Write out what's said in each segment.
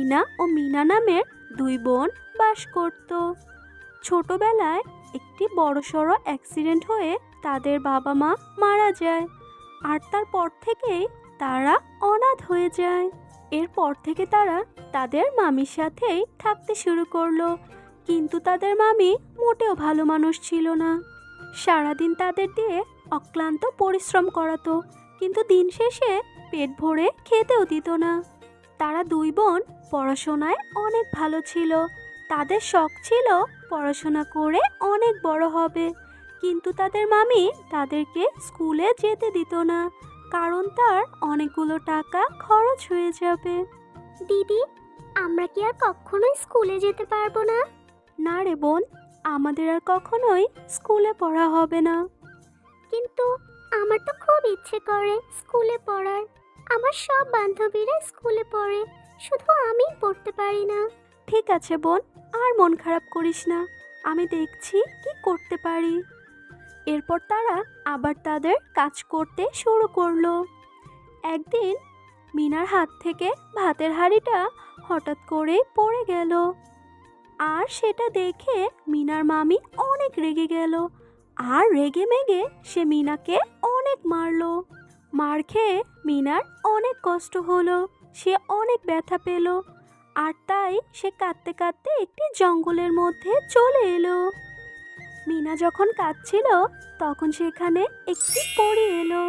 টিনা ও মিনা নামের দুই বোন বাস করত। ছোটবেলায় একটি বড়সড় অ্যাক্সিডেন্ট হয়ে তাদের বাবা মা মারা যায়, আর তারপর থেকেই তারা অনাথ হয়ে যায়। এরপর থেকে তারা তাদের মামির সাথেই থাকতে শুরু করলো, কিন্তু তাদের মামি মোটেও ভালো মানুষ ছিল না। সারাদিন তাদের দিয়ে অক্লান্ত পরিশ্রম করাতো, কিন্তু দিন শেষে পেট ভরে খেতেও দিত না। তারা দুই বোন পড়াশোনায় অনেক ভালো ছিল। তাদের শখ ছিল পড়াশোনা করে অনেক বড় হবে, কিন্তু তাদের মামি তাদেরকে স্কুলে যেতে দিত না, কারণ তার অনেকগুলো টাকা খরচ হয়ে যাবে। দিদি, আমরা কি আর কখনোই স্কুলে যেতে পারবো না? না রে বোন, আমাদের আর কখনোই স্কুলে পড়া হবে না। কিন্তু আমার তো খুব ইচ্ছে করে স্কুলে পড়ার। আমার সব বান্ধবীরা স্কুলে পড়ে, শুধু আমিই পড়তে পারি না। ঠিক আছে বোন, আর মন খারাপ করিস না, আমি দেখছি কি করতে পারি। এরপর তারা আবার তাদের কাজ করতে শুরু করলো। একদিন মিনার হাত থেকে ভাতের হাঁড়িটা হঠাৎ করে পড়ে গেল, আর সেটা দেখে মিনার মামি অনেক রেগে গেল। আর রেগে মেগে সে মিনাকে অনেক মারলো। মার খেয়ে মিনার অনেক কষ্ট হলো, সে অনেক ব্যথা পেল, আর তাই সে কাঁদতে কাঁদতে একটি জঙ্গলের মধ্যে চলে এলো। মিনা যখন কাঁদছিল তখন সেখানে একটি পরী এলো,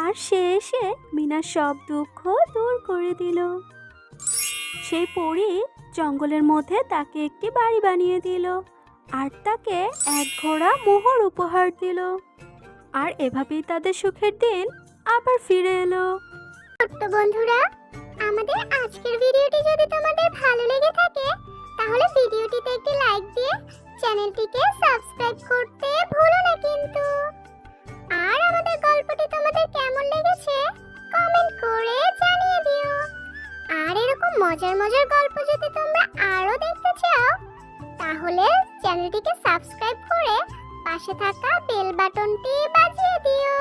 আর সে এসে মিনার সব দুঃখ দূর করে দিল। সেই পরী জঙ্গলের মধ্যে তাকে একটি বাড়ি বানিয়ে দিল, আর তাকে এক ঘোড়া মোহর উপহার দিল। আর এভাবেই তাদের সুখের দিন আবার ফিরে এলো। ছোট্ট বন্ধুরা, আমাদের আজকের ভিডিওটি যদি তোমাদের ভালো লেগে থাকে তাহলে ভিডিওটিতে একটি লাইক দিয়ে চ্যানেলটিকে সাবস্ক্রাইব করতে ভুলো না কিন্তু। আর আমাদের গল্পটি তোমাদের কেমন লেগেছে কমেন্ট করে জানিয়ে দিও। আর এরকম মজার মজার গল্প যদি তোমরা আরো দেখতে চাও তাহলে চ্যানেলটিকে সাবস্ক্রাইব করে পাশে থাকা বেল বাটনটি বাজিয়ে দিও।